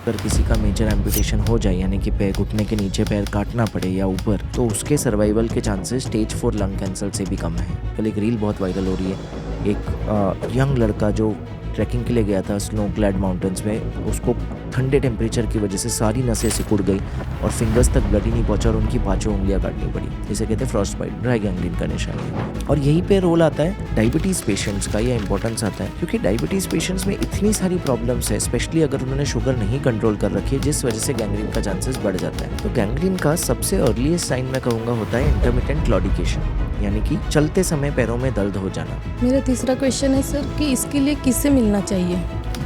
अगर किसी का मेजर एम्पुटेशन हो जाए, यानी कि पैर, घुटने के नीचे पैर काटना पड़े या ऊपर, तो उसके सर्वाइवल के चांसेस स्टेज 4 लंग कैंसर से भी कम है। कल एक रील बहुत वायरल हो रही है, एक यंग लड़का जो ट्रैकिंग के लिए गया था स्नो क्लैड माउंटेन्स में, उसको ठंडे टेम्परेचर की वजह से सारी नसें सिकुड़ गई और फिंगर्स तक ब्लड ही नहीं पहुंचा और उनकी 5 उंगलियां काटनी पड़ी। इसे कहते हैं फ्रॉस्ट बाइट, ड्राई गैंग्रीन का निशान है। और यहीं पे रोल आता है डायबिटीज़ पेशेंट्स का, यह इंपॉर्टेंस आता है क्योंकि डायबिटीज़ पेशेंट्स में इतनी सारी प्रॉब्लम्स है, स्पेशली अगर उन्होंने शुगर नहीं कंट्रोल कर रखी है, जिस वजह से गैंग्रीन का चांसेस बढ़ जाता है। तो गैंग्रीन का सबसे अर्लीस्ट साइन मैं कहूँगा होता है इंटरमिटेंट क्लॉडिकेशन, यानी कि चलते समय पैरों में दर्द हो जाना। मेरा तीसरा क्वेश्चन है सर कि इसके लिए किससे मिलना चाहिए?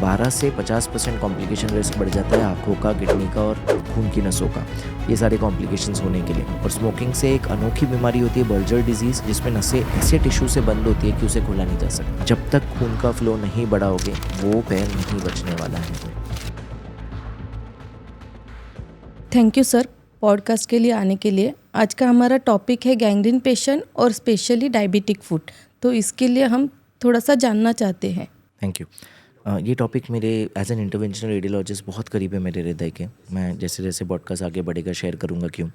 12 से 50% कॉम्प्लिकेशन रिस्क बढ़ जाता है आँखों का, किडनी का और खून की नसों का, ये सारे कॉम्प्लिकेशंस होने के लिए। और स्मोकिंग से एक अनोखी बीमारी होती है बर्जर डिजीज़, जिसमें नसें ऐसे टिश्यू से बंद होती है कि उसे खोला नहीं जा सकता। जब तक खून का फ्लो नहीं बढ़ाओगे वो पैर नहीं बचने वाला है। थैंक यू सर पॉडकास्ट के लिए आने के लिए। आज का हमारा टॉपिक है गैंग्रीन पेशेंट और स्पेशली डायबिटिक फूड, तो इसके लिए हम थोड़ा सा जानना चाहते हैं। Thank you. ये टॉपिक मेरे एज एन इंटरवेंशनल रेडियोलॉजिस्ट बहुत करीब है मेरे हृदय के। मैं जैसे जैसे पॉडकास्ट आगे बढ़ेगा शेयर करूँगा क्यों।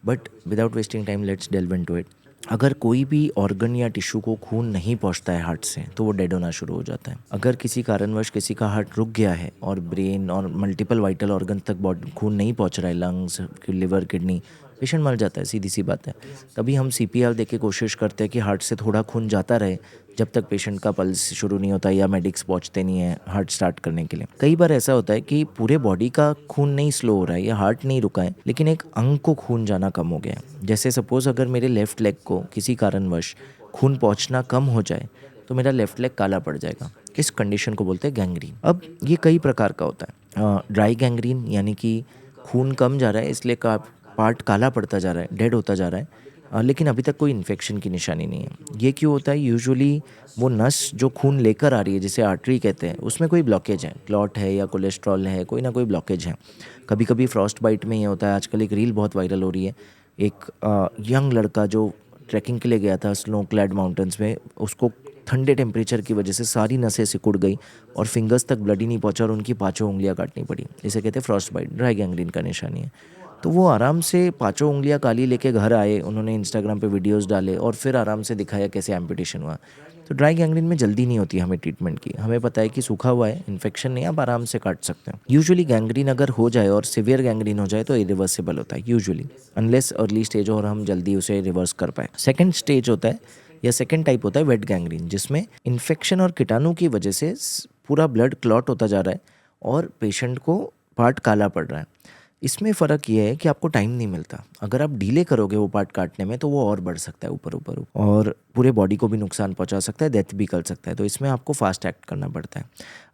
But without wasting time let's delve into it. अगर कोई भी ऑर्गन या टिश्यू को खून नहीं पहुंचता है हार्ट से, तो वो डेड होना शुरू हो जाता है। अगर किसी कारणवश किसी का हार्ट रुक गया है और ब्रेन और मल्टीपल वाइटल ऑर्गन तक खून नहीं पहुंच रहा है, लंग्स, लिवर, किडनी, पेशेंट मर जाता है, सीधी सी बात है। तभी हम CPR दे के कोशिश करते हैं कि हार्ट से थोड़ा खून जाता रहे जब तक पेशेंट का पल्स शुरू नहीं होता या मेडिक्स पहुंचते नहीं है हार्ट स्टार्ट करने के लिए। कई बार ऐसा होता है कि पूरे बॉडी का खून नहीं स्लो हो रहा है या हार्ट नहीं रुका है, लेकिन एक अंग को खून जाना कम हो गया है। जैसे सपोज अगर मेरे लेफ्ट लेग को किसी कारणवश खून पहुंचना कम हो जाए तो मेरा लेफ्ट लेग काला पड़ जाएगा। इस कंडीशन को बोलते हैं गैंग्रीन। अब ये कई प्रकार का होता है। ड्राई गैंग्रीन, यानी कि खून कम जा रहा है इसलिए का पार्ट काला पड़ता जा रहा है, डेड होता जा रहा है, लेकिन अभी तक कोई इन्फेक्शन की निशानी नहीं है। ये क्यों होता है? यूजुअली वो नस जो खून लेकर आ रही है, जिसे आर्टरी कहते हैं, उसमें कोई ब्लॉकेज है, क्लॉट है या कोलेस्ट्रॉल है, कोई ना कोई ब्लॉकेज है। कभी कभी फ्रॉस्ट बाइट में ये होता है। आजकल एक रील बहुत वायरल हो रही है, एक यंग लड़का जो ट्रैकिंग के लिए गया था स्नो क्लैड माउंटेन्स में, उसको ठंडे टेम्परेचर की वजह से सारी नसें सिकुड़ गई और फिंगर्स तक ब्लड ही नहीं पहुंचा और उनकी 5 उंगलियां काटनी पड़ी। इसे कहते हैं फ्रॉस्ट बाइट, ड्राई गैंग्रीन का निशानी है। तो वो आराम से 5 उंगलियां काली लेके घर आए, उन्होंने इंस्टाग्राम पे वीडियोस डाले और फिर आराम से दिखाया कैसे एम्पुटेशन हुआ। तो ड्राई गैंग्रीन में जल्दी नहीं होती हमें ट्रीटमेंट की। हमें पता है कि सूखा हुआ है, इन्फेक्शन नहीं, आप आराम से काट सकते हैं। यूजुअली गैंग्रीन अगर हो जाए और सिवियर गैंग्रीन हो जाए तो इरिवर्सिबल होता है यूजुअली, अनलेस अर्ली स्टेज हो और हम जल्दी उसे रिवर्स कर पाए। सेकेंड स्टेज होता है या सेकेंड टाइप होता है वेट गैंग्रीन, जिसमें इन्फेक्शन और कीटाणु की वजह से पूरा ब्लड क्लॉट होता जा रहा है और पेशेंट को पार्ट काला पड़ रहा है। इसमें फ़र्क ये है कि आपको टाइम नहीं मिलता। अगर आप डीले करोगे वो पार्ट काटने में तो वो और बढ़ सकता है ऊपर ऊपर और पूरे बॉडी को भी नुकसान पहुंचा सकता है, डेथ भी कर सकता है। तो इसमें आपको फास्ट एक्ट करना पड़ता है।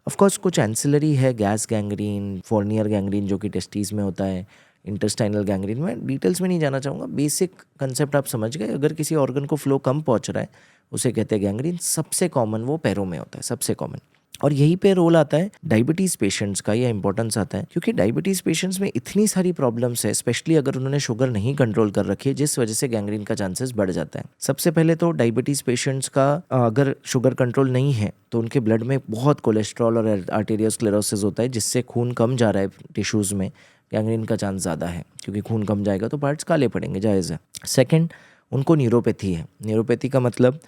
ऑफ कोर्स कुछ एंसिलरी है, गैस गैंग्रीन, फोर्नियर गैंग्रीन जो कि टेस्टीज में होता है, इंटेस्टाइनल गैंग्रीन। में डिटेल्स में नहीं जाना चाहूँगा, बेसिक कंसेप्ट आप समझ गए। अगर किसी ऑर्गन को फ्लो कम पहुँच रहा है उसे कहते हैं गैंग्रीन। सबसे कॉमन वो पैरों में होता है, सबसे कॉमन। और यहीं पे रोल आता है डायबिटीज़ पेशेंट्स का, या इंपॉर्टेंस आता है क्योंकि डायबिटीज़ पेशेंट्स में इतनी सारी प्रॉब्लम्स है, स्पेशली अगर उन्होंने शुगर नहीं कंट्रोल कर रखी है, जिस वजह से गैंग्रीन का चांसेस बढ़ जाता है। सबसे पहले तो डायबिटीज़ पेशेंट्स का अगर शुगर कंट्रोल नहीं है तो उनके ब्लड में बहुत कोलेस्ट्रॉल और आर्टेरियोस्क्लेरोसिस होता है, जिससे खून कम जा रहा है टिश्यूज़ में, गैंग्रीन का चांस ज़्यादा है क्योंकि खून कम जाएगा तो पार्ट्स काले पड़ेंगे, जायज़ है। सेकेंड, उनको न्यूरोपैथी है। न्यूरोपैथी का मतलब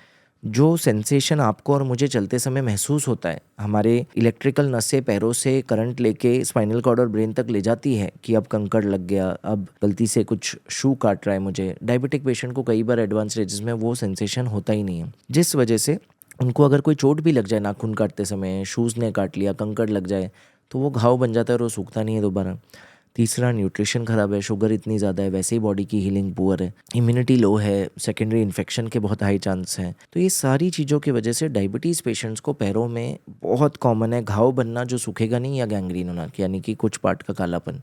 जो सेंसेशन आपको और मुझे चलते समय महसूस होता है, हमारे इलेक्ट्रिकल नसें पैरों से करंट लेके स्पाइनल कॉर्ड और ब्रेन तक ले जाती है कि अब कंकड़ लग गया, अब गलती से कुछ शू काट रहा है मुझे। डायबिटिक पेशेंट को कई बार एडवांस स्टेजेस में वो सेंसेशन होता ही नहीं है, जिस वजह से उनको अगर कोई चोट भी लग जाए नाखून काटते समय, शूज़ ने काट लिया, कंकड़ लग जाए, तो वो घाव बन जाता है और वो सूखता नहीं है दोबारा। तीसरा, न्यूट्रिशन ख़राब है, शुगर इतनी ज़्यादा है, वैसे ही बॉडी की हीलिंग पुअर है, इम्यूनिटी लो है, सेकेंडरी इन्फेक्शन के बहुत हाई चांस हैं। तो ये सारी चीज़ों की वजह से डायबिटीज़ पेशेंट्स को पैरों में बहुत कॉमन है घाव बनना जो सूखेगा नहीं, या गैंग्रीन होना, यानी कि कुछ पार्ट का कालापन।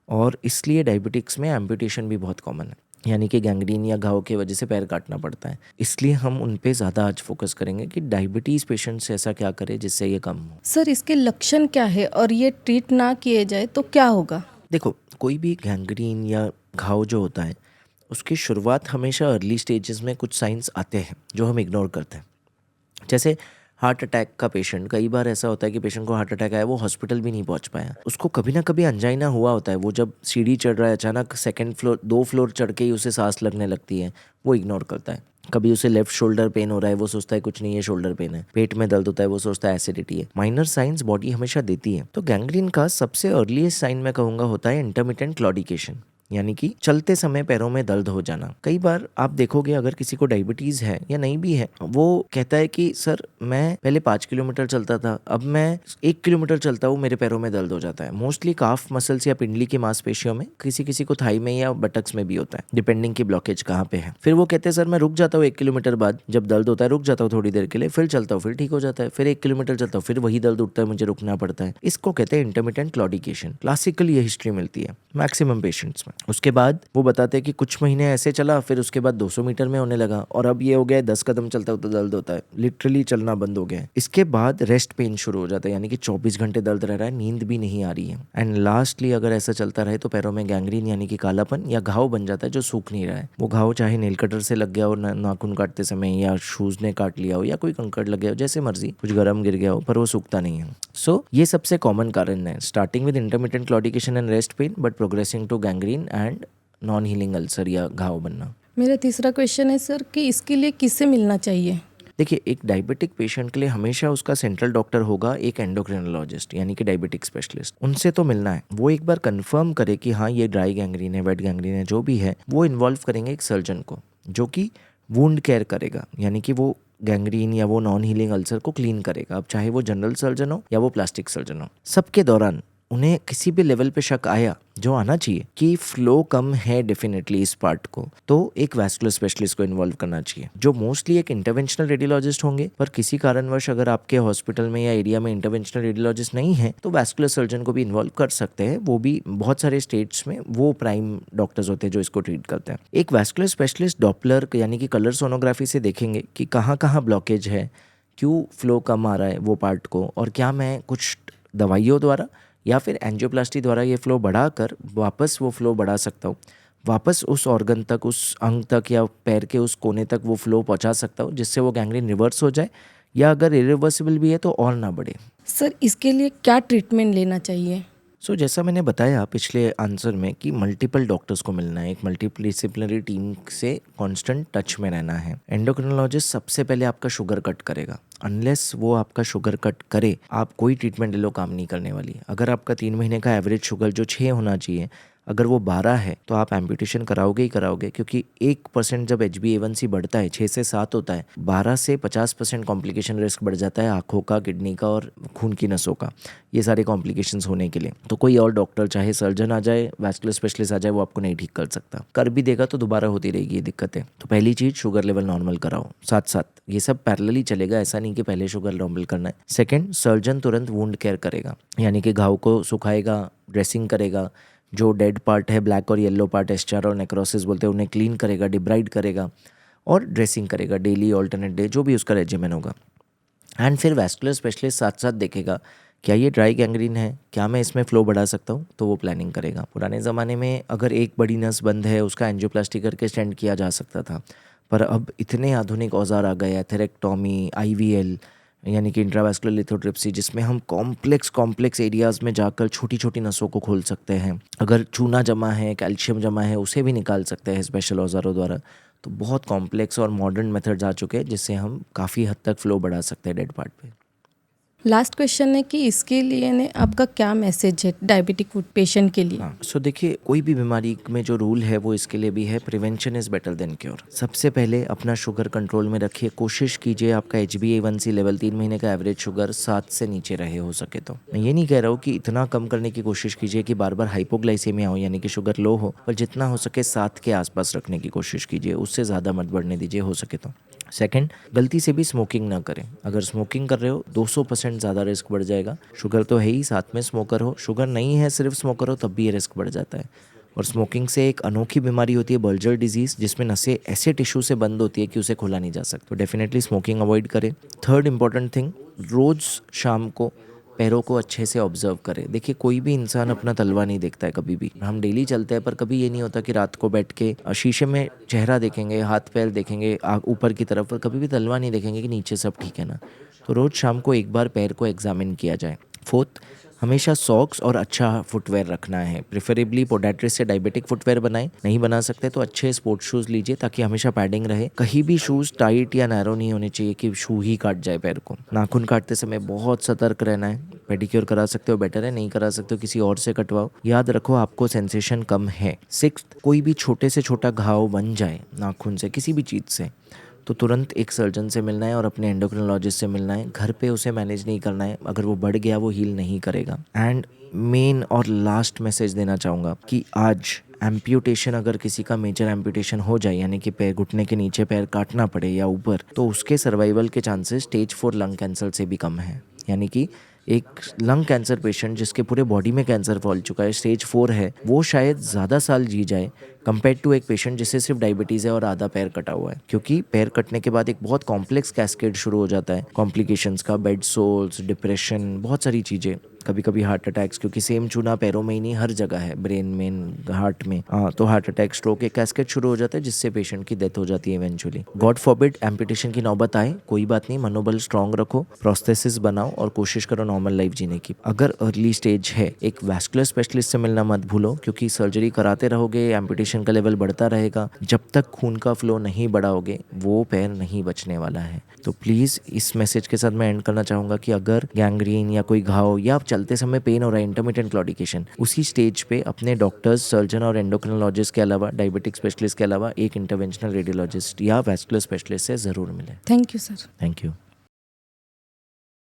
और इसलिए डायबिटिक्स में एम्पुटेशन भी बहुत कॉमन है, यानी कि गैंग्रीन या घाव की वजह से पैर काटना पड़ता है। इसलिए हम उन पे ज़्यादा आज फोकस करेंगे कि डायबिटीज़ पेशेंट्स ऐसा क्या करें जिससे ये कम हो। सर इसके लक्षण क्या है और ये ट्रीट ना किए जाए तो क्या होगा? देखो, कोई भी गैंग्रीन या घाव जो होता है उसकी शुरुआत हमेशा अर्ली स्टेजेस में कुछ साइंस आते हैं जो हम इग्नोर करते हैं। जैसे हार्ट अटैक का पेशेंट, कई बार ऐसा होता है कि पेशेंट को हार्ट अटैक आया, वो हॉस्पिटल भी नहीं पहुंच पाया, उसको कभी ना कभी अंजाइना हुआ होता है, वो जब सीढ़ी चढ़ रहा है अचानक सेकंड फ्लोर 2 फ्लोर चढ़ के ही उसे सांस लगने लगती है, वो इग्नोर करता है। कभी उसे लेफ्ट शोल्डर पेन हो रहा है, वो सोचता है कुछ नहीं है, शोल्डर पेन है। पेट में दर्द होता है, वो सोचता है एसिडिटी है। माइनर साइंस बॉडी हमेशा देती है। तो गैंग्रीन का सबसे अर्लीस्ट साइन मैं कहूँगा होता है इंटरमिटेंट क्लॉडिकेशन, यानी कि चलते समय पैरों में दर्द हो जाना। कई बार आप देखोगे अगर किसी को डायबिटीज है या नहीं भी है, वो कहता है कि सर मैं पहले 5 किलोमीटर चलता था, अब मैं 1 किलोमीटर चलता हूँ, मेरे पैरों में दर्द हो जाता है। मोस्टली काफ मसल्स या पिंडली की मांसपेशियों में, किसी किसी को थाई में या बटक्स में भी होता है, डिपेंडिंग की ब्लॉकेज कहाँ पे है। फिर वो कहते हैं सर मैं रुक जाता हूँ 1 किलोमीटर बाद, जब दर्द होता है रुक जाता हूँ थोड़ी देर के लिए, फिर चलता हूँ, फिर ठीक हो जाता है, फिर 1 किलोमीटर चलता हूँ, फिर वही दर्द उठता है, मुझे रुकना पड़ता है। इसको कहते हैं इंटरमिटेंट क्लॉडिकेशन। क्लासिकल ये हिस्ट्री मिलती है मैक्सिमम पेशेंट्स में। उसके बाद वो बताते हैं कि कुछ महीने ऐसे चला, फिर उसके बाद 200 मीटर में होने लगा, और अब ये हो गया 10 कदम चलता हूँ तो दर्द होता है, लिटरली चलना बंद हो गया है। इसके बाद रेस्ट पेन शुरू हो जाता है, यानी कि 24 घंटे दर्द रह रहा है, नींद भी नहीं आ रही है। एंड लास्टली अगर ऐसा चलता रहे तो पैरों में गैंग्रीन यानी कि कालापन या घाव बन जाता है जो सूख नहीं रहा है। वो घाव चाहे नेल कटर से लग गया हो नाखून काटते समय, या शूज ने काट लिया हो, या कोई कंकड़ लग गया हो, जैसे मर्जी, कुछ गर्म गिर गया हो, पर वो सूखता नहीं है। सो ये सबसे कॉमन कारण है, starting with intermittent claudication and rest pain but progressing to gangrene and non healing ulcer या घाव बनना। मेरा तीसरा क्वेश्चन है सर कि इसके लिए किससे मिलना चाहिए? देखिए, एक डायबिटिक पेशेंट के लिए हमेशा उसका सेंट्रल डॉक्टर होगा एक एंडोक्रिनोलॉजिस्ट, यानी कि डायबिटिक स्पेशलिस्ट। उनसे तो मिलना है, वो एक बार कंफर्म करे कि हाँ ये ड्राई गैंग्रीन है, वेट गैंग्रीन है, जो भी है, वो इन्वॉल्व करेंगे एक सर्जन को, जो कि वुंड केयर करेगा, यानी कि वो गैंग्रीन या वो नॉन हीलिंग अल्सर को क्लीन करेगा। अब चाहे वो जनरल सर्जन हो या वो प्लास्टिक सर्जन हो, सबके दौरान उन्हें किसी भी लेवल पे शक आया, जो आना चाहिए, कि फ्लो कम है डेफिनेटली इस पार्ट को, तो एक वैस्कुलर स्पेशलिस्ट को इन्वॉल्व करना चाहिए, जो मोस्टली एक इंटरवेंशनल रेडियोलॉजिस्ट होंगे। पर किसी कारणवश अगर आपके हॉस्पिटल में या एरिया में इंटरवेंशनल रेडियोलॉजिस्ट नहीं है, तो वैस्कुलर सर्जन को भी इन्वॉल्व कर सकते हैं। वो भी बहुत सारे स्टेट्स में वो प्राइम डॉक्टर्स होते हैं जो इसको ट्रीट करते हैं। एक वैस्कुलर स्पेशलिस्ट डॉपलर यानी कि कलर सोनोग्राफी से देखेंगे कि कहाँ कहाँ ब्लॉकेज है, क्यों फ्लो कम आ रहा है वो पार्ट को, और क्या मैं कुछ दवाइयों द्वारा या फिर एंजियोप्लास्टी द्वारा ये फ्लो बढ़ाकर वापस वो फ्लो बढ़ा सकता हूँ, वापस उस ऑर्गन तक, उस अंग तक या पैर के उस कोने तक वो फ्लो पहुँचा सकता हूँ, जिससे वो गैंग्रीन रिवर्स हो जाए, या अगर इरिवर्सिबल भी है तो और ना बढ़े। सर इसके लिए क्या ट्रीटमेंट लेना चाहिए? सो जैसा मैंने बताया पिछले आंसर में कि मल्टीपल डॉक्टर्स को मिलना है, एक मल्टीडिसिप्लिनरी टीम से कांस्टेंट टच में रहना है। एंडोक्रिनोलॉजिस्ट सबसे पहले आपका शुगर कट करेगा, अनलेस वो आपका शुगर कट करे आप कोई ट्रीटमेंट ले लो काम नहीं करने वाली। अगर आपका 3 महीने का एवरेज शुगर जो 6 होना चाहिए, अगर वो 12 है तो आप एम्पुटेशन कराओगे ही कराओगे, क्योंकि 1% जब HbA1c बढ़ता है 6 से 7 होता है, 12 से 50% कॉम्प्लिकेशन रिस्क बढ़ जाता है आँखों का, किडनी का और खून की नसों का, ये सारे कॉम्प्लिकेशंस होने के लिए। तो कोई और डॉक्टर, चाहे सर्जन आ जाए, वैस्कुलर स्पेशलिस्ट आ जाए, वो आपको नहीं ठीक कर सकता। कर भी देगा तो दोबारा होती रहेगी ये दिक्कतें। तो पहली चीज़ शुगर लेवल नॉर्मल कराओ, साथ साथ ये सब पैरेलली चलेगा, ऐसा नहीं कि पहले शुगर नॉर्मल करना है। सेकेंड, सर्जन तुरंत वुंड केयर करेगा, यानी कि घाव को सुखाएगा, ड्रेसिंग करेगा, जो डेड पार्ट है, ब्लैक और येलो पार्ट, एस्चार और नेक्रोसिस बोलते हैं, उन्हें क्लीन करेगा, डिब्राइड करेगा और ड्रेसिंग करेगा डेली, ऑल्टरनेट डे, जो भी उसका रेजिमेन होगा। एंड फिर वैस्कुलर स्पेशलिस्ट साथ साथ देखेगा क्या ये ड्राई गैंग्रीन है, क्या मैं इसमें फ्लो बढ़ा सकता हूँ, तो वो प्लानिंग करेगा। पुराने ज़माने में अगर एक बड़ी नस बंद है, उसका एंजियोप्लास्टी करके स्टेंट किया जा सकता था, पर अब इतने आधुनिक औजार आ गए, एथेरेक्टोमी, IVL यानी कि इंट्रावैस्कुलर लिथोट्रिप्सी, जिसमें हम कॉम्प्लेक्स एरियाज़ में जाकर छोटी छोटी नसों को खोल सकते हैं। अगर चूना जमा है, कैल्शियम जमा है, उसे भी निकाल सकते हैं स्पेशल औजारों द्वारा। तो बहुत कॉम्प्लेक्स और मॉडर्न मेथड्स आ चुके हैं, जिससे हम काफ़ी हद तक फ्लो बढ़ा सकते हैं डेड पार्ट पे। लास्ट क्वेश्चन है कि इसके लिए ने आपका क्या मैसेज है डायबिटिक फूड पेशेंट के लिए? हाँ, सो देखिए, कोई भी बीमारी में जो रूल है वो इसके लिए भी है, prevention is better than cure. सबसे पहले अपना शुगर कंट्रोल में रखिए, कोशिश कीजिए आपका HbA1c लेवल 3 महीने का एवरेज शुगर 7 से नीचे रहे हो सके तो। मैं ये नहीं कह रहा हूँ कि इतना कम करने की कोशिश कीजिए कि बार बार हाइपोग्लाइसेमिया हो, यानी कि शुगर लो हो, पर जितना हो सके 7 के आसपास रखने की कोशिश कीजिए, उससे ज़्यादा मत बढ़ने दीजिए हो सके तो। सेकंड, गलती से भी स्मोकिंग ना करें। अगर स्मोकिंग कर रहे हो 200% ज़्यादा रिस्क बढ़ जाएगा। शुगर तो है ही, साथ में स्मोकर हो, शुगर नहीं है सिर्फ स्मोकर हो, तब भी ये रिस्क बढ़ जाता है। और स्मोकिंग से एक अनोखी बीमारी होती है बल्जर डिजीज़, जिसमें नसें ऐसे टिश्यू से बंद होती है कि उसे खोला नहीं जा सकता। तो डेफिनेटली स्मोकिंग अवॉइड करें। थर्ड इंपॉर्टेंट थिंग, रोज़ शाम को पैरों को अच्छे से ऑब्जर्व करें। देखिए कोई भी इंसान अपना तलवा नहीं देखता है कभी भी। हम डेली चलते हैं पर कभी ये नहीं होता कि रात को बैठ के शीशे में चेहरा देखेंगे, हाथ पैर देखेंगे ऊपर की तरफ, पर कभी भी तलवा नहीं देखेंगे कि नीचे सब ठीक है ना। तो रोज़ शाम को एक बार पैर को एग्जामिन किया जाए। फोर्थ, हमेशा सॉक्स और अच्छा फुटवेयर रखना है। प्रेफरेबली पोडाट्रिस से डायबिटिक फुटवेयर बनाएं, नहीं बना सकते तो अच्छे स्पोर्ट्स शूज़ लीजिए ताकि हमेशा पैडिंग रहे। कहीं भी शूज़ टाइट या नैरो नहीं होने चाहिए कि शू ही काट जाए पैर को। नाखून काटते समय बहुत सतर्क रहना है। पेडिक्योर करा सकते हो बेटर है, नहीं करा सकते हो किसी और से कटवाओ। याद रखो आपको सेंसेशन कम है। सिक्स्थ, कोई भी छोटे से छोटा घाव बन जाए नाखून से, किसी भी चीज़ से, तो तुरंत एक सर्जन से मिलना है और अपने एंडोक्रिनोलॉजिस्ट से मिलना है। घर पे उसे मैनेज नहीं करना है, अगर वो बढ़ गया वो हील नहीं करेगा। एंड मेन और लास्ट मैसेज देना चाहूँगा कि आज एम्प्यूटेशन, अगर किसी का मेजर एम्प्यूटेशन हो जाए यानी कि पैर, घुटने के नीचे पैर काटना पड़े या ऊपर, तो उसके सर्वाइवल के चांसेस स्टेज 4 लंग कैंसर से भी कम है। यानी कि एक लंग कैंसर पेशेंट जिसके पूरे बॉडी में कैंसर फैल चुका है, स्टेज 4 है, वो शायद ज़्यादा साल जी जाए कंपेयर टू एक पेशेंट जिसे सिर्फ डायबिटीज़ है और आधा पैर कटा हुआ है। क्योंकि पैर कटने के बाद एक बहुत कॉम्प्लेक्स कैस्केड शुरू हो जाता है कॉम्प्लिकेशंस का, बेड सोल्स, डिप्रेशन, बहुत सारी चीज़ें, कभी कभी हार्ट अटैक्स, क्योंकि सेम चूना पैरों में ही नहीं हर जगह है, ब्रेन में, हार्ट में। तो हार्ट अटैक, स्ट्रोक, एक कैस्केड शुरू हो जाता है जिससे पेशेंट की डेथ हो जाती है इवेंचुअली। गॉड फॉरबिड एम्पुटेशन की नौबत आए, कोई बात नहीं, मनोबल स्ट्रांग रखो, प्रोस्थेसिस बनाओ और कोशिश करो नॉर्मल लाइफ जीने की। अगर अर्ली स्टेज है, एक वैस्कुलर स्पेशलिस्ट से मिलना मत भूलो, क्योंकि सर्जरी कराते रहोगे एम्पुटेशन का लेवल बढ़ता रहेगा, जब तक खून का फ्लो नहीं बढ़ाओगे वो पैर नहीं बचने वाला है। तो प्लीज़ इस मैसेज के साथ मैं एंड करना चाहूँगा कि अगर गैंग्रीन या कोई घाव या चलते समय पेन हो रहा है, इंटरमिटेंट क्लॉडिकेशन, उसी स्टेज पे अपने डॉक्टर्स, सर्जन और एंडोक्रिनोलॉजिस्ट के अलावा, डायबिटिक स्पेशलिस्ट के अलावा एक इंटरवेंशनल रेडियोलॉजिस्ट या वैस्कुलर स्पेशलिस्ट से ज़रूर मिलें। Thank you sir. Thank you.